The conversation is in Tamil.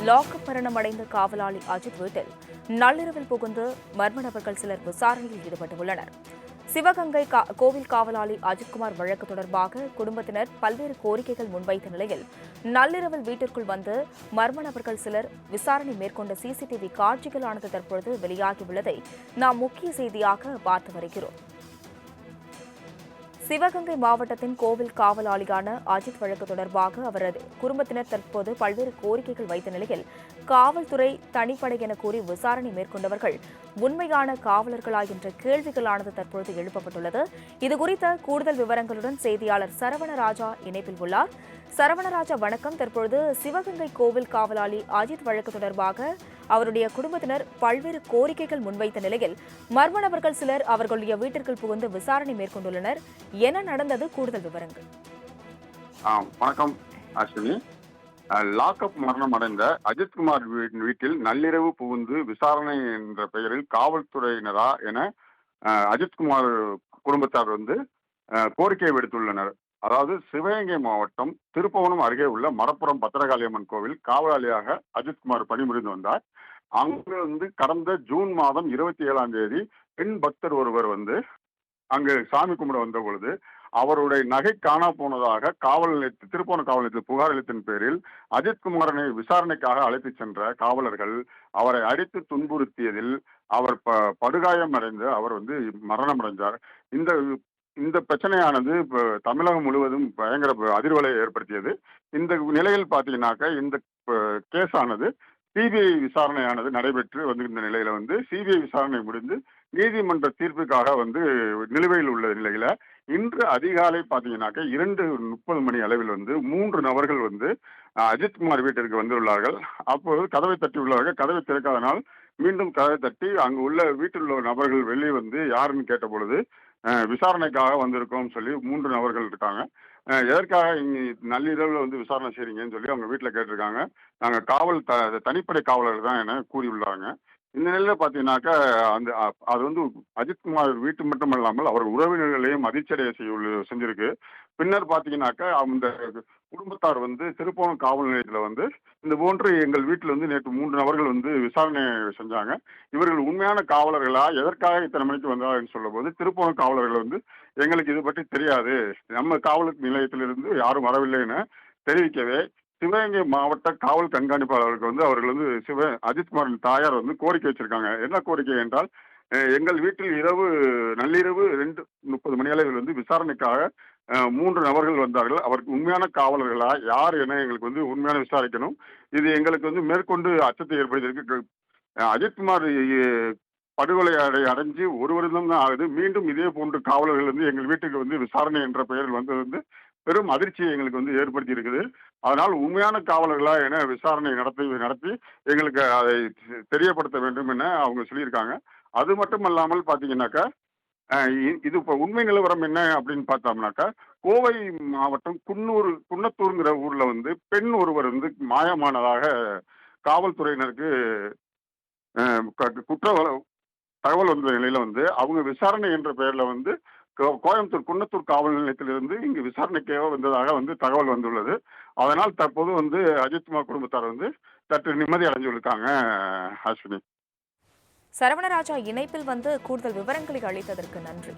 லாக்அப் மரணமடைந்த காவலாளி அஜித் வீட்டில் நள்ளிரவில் புகுந்து மர்ம நபர்கள் சிலர் விசாரணையில் ஈடுபட்டுள்ளனர். சிவகங்கை கோவில் காவலாளி அஜித்குமார் வழக்கு தொடர்பாக குடும்பத்தினர் பல்வேறு கோரிக்கைகள் முன்வைத்த நிலையில் நள்ளிரவில் வீட்டிற்குள் வந்து மர்ம நபர்கள் சிலர் விசாரணை மேற்கொண்ட சிசிடிவி காட்சிகளானது தற்பொழுது வெளியாகியுள்ளதை நாம் முக்கிய செய்தியாக பார்த்து வருகிறோம். சிவகங்கை மாவட்டத்தின் கோவில் காவலாளியான அஜித் வழக்கு தொடர்பாக அவரது குடும்பத்தினர் தற்போது பல்வேறு கோரிக்கைகள் வைத்த நிலையில் காவல்துறை தனிப்படை என கூறி விசாரணை மேற்கொண்டவர்கள் உண்மையான காவலர்களா என்ற கேள்விகளானது தற்பொழுது எழுப்பப்பட்டுள்ளது. இதுகுறித்த கூடுதல் விவரங்களுடன் செய்தியாளர் சரவணராஜா இணைப்பில் உள்ளார். சரவணராஜா, வணக்கம். தற்பொழுது சிவகங்கை கோவில் காவலாளி அஜித் வழக்கு தொடர்பாக அவருடைய குடும்பத்தினர் பல்வேறு கோரிக்கைகள் முன்வைத்த நிலையில் மர்ம நபர்கள் சிலர் அவர்களுடைய வீட்டிற்குள் புகுந்து விசாரணை மேற்கொண்டுள்ளனர். என்ன நடந்தது? கூடுதல் விவரங்கள். வணக்கம் அஸ்வினி. லாக்அப் மரணம் அடைந்த அஜித்குமார் வீட்டில் நள்ளிரவு புகுந்து விசாரணை என்ற பெயரில் காவல்துறையினரா என அஜித்குமார் குடும்பத்தார் கோரிக்கை விடுத்துள்ளனர். அதாவது சிவகங்கை மாவட்டம் திருப்புவனம் அருகே உள்ள மடப்புறம் பத்திரகாளியம்மன் கோவில் காவலாளியாக அஜித்குமார் பணிபுரிந்து வந்தார். அங்கு கடந்த ஜூன் மாதம் 27ஆம் தேதி பெண் பக்தர் ஒருவர் அங்கு சாமி கும்பிட வந்த பொழுது அவருடைய நகை காணா போனதாக திருப்புவனம் காவல் நிலையத்தில் புகார் அளித்தின் பேரில் அஜித்குமாரனை விசாரணைக்காக அழைத்து சென்ற காவலர்கள் அவரை அடித்து துன்புறுத்தியதில் அவர் படுகாயம் அடைந்து அவர் மரணமடைந்தார். இந்த பிரச்சனையானது தமிழகம் முழுவதும் பயங்கர அதிர்வலை ஏற்படுத்தியது. இந்த நிலையில் பார்த்தீங்கன்னாக்க இந்த கேஸ் ஆனது சிபிஐ விசாரணையானது நடைபெற்று வந்திருந்த நிலையில சிபிஐ விசாரணை முடிந்து நீதிமன்ற தீர்ப்புக்காக நிலுவையில் உள்ள நிலையில இன்று அதிகாலை பார்த்தீங்கன்னாக்க 2:30 மணி அளவில் 3 நபர்கள் அஜித்குமார் வீட்டிற்கு வந்துள்ளார்கள். அப்போது கதவை தட்டி உள்ளார்கள். கதவை திறக்காதனால் மீண்டும் கதவை தட்டி அங்கு உள்ள வீட்டில் உள்ள நபர்கள் வெளியே யாருன்னு கேட்ட பொழுது விசாரணைக்காக வந்திருக்கோம் சொல்லி 3 நபர்கள் இருக்காங்க. எதற்காக இங்கே நள்ளிரவில் விசாரணை செய்றீங்கன்னு சொல்லி அவங்க வீட்டில் கேட்டிருக்காங்க. நாங்கள் தனிப்படை காவலர்கள் தான் என கூறியுள்ளாங்க. இந்த நிலையில பார்த்தீங்கன்னாக்கா அது அஜித்குமார் வீட்டு மட்டும் இல்லாமல் அவர் உறவினர்களையும் அதிர்ச்சியடைய செஞ்சிருக்கு. பின்னர் பார்த்தீங்கன்னாக்கா அந்த குடும்பத்தார் திருப்புவனம் காவல் நிலையத்தில் இந்த போன்று எங்கள் வீட்டில் நேற்று 3 நபர்கள் விசாரணை செஞ்சாங்க. இவர்கள் உண்மையான காவலர்களா, எதற்காக இத்தனை மணிக்கு வந்தாங்கன்னு சொல்லும் போது திருப்புவனம் காவலர்கள் எங்களுக்கு இது பற்றி தெரியாது, நம்ம காவல் நிலையத்திலிருந்து யாரும் வரவில்லைன்னு தெரிவிக்கவே சிவகங்கை மாவட்ட காவல் கண்காணிப்பாளருக்கு அவர்கள் அஜித்குமாரின் தாயார் கோரிக்கை வச்சிருக்காங்க. என்ன கோரிக்கை என்றால், எங்கள் வீட்டில் நள்ளிரவு 2:30 மணி அளவில் விசாரணைக்காக 3 நபர்கள் வந்தார்கள். அவருக்கு உண்மையான காவலர்களா யார் என எங்களுக்கு உண்மையான விசாரிக்கணும். இது எங்களுக்கு மேற்கொண்டு அச்சத்தை ஏற்படுத்தியிருக்கு. அஜித்குமார் படுகொலை அடைஞ்சு 1 வருடம் தான் ஆகுது. மீண்டும் இதே போன்று காவலர்கள் எங்கள் வீட்டுக்கு விசாரணை என்ற பெயரில் வந்தது பெரும் அதிர்ச்சியை எங்களுக்கு ஏற்படுத்தி இருக்குது. அதனால் உண்மையான காவலர்களா என விசாரணை நடத்தி எங்களுக்கு அதை தெரியப்படுத்த வேண்டும் என அவங்க சொல்லியிருக்காங்க. அது மட்டும் அல்லாமல் பார்த்தீங்கன்னாக்கா இது இப்போ உண்மை நிலவரம் என்ன அப்படின்னு பார்த்தோம்னாக்கா, கோவை மாவட்டம் குன்னத்தூர்ங்கிற ஊர்ல பெண் ஒருவர் மாயமானதாக காவல்துறையினருக்கு குற்ற தகவல் வந்த நிலையில அவங்க விசாரணை என்ற பெயர்ல கோயம்புத்தூர் குன்னத்தூர் காவல் நிலையத்திலிருந்து இங்கு விசாரணைக்காக வந்ததாக தகவல் வந்துள்ளது. அதனால் தற்போது அஜித்குமார் குடும்பத்தார் சற்று நிம்மதி அடைஞ்சுள்ளாங்க. அஸ்வினி. சரவணராஜா இணைப்பில் கூடுதல் விவரங்களை அளித்ததற்கு நன்றி.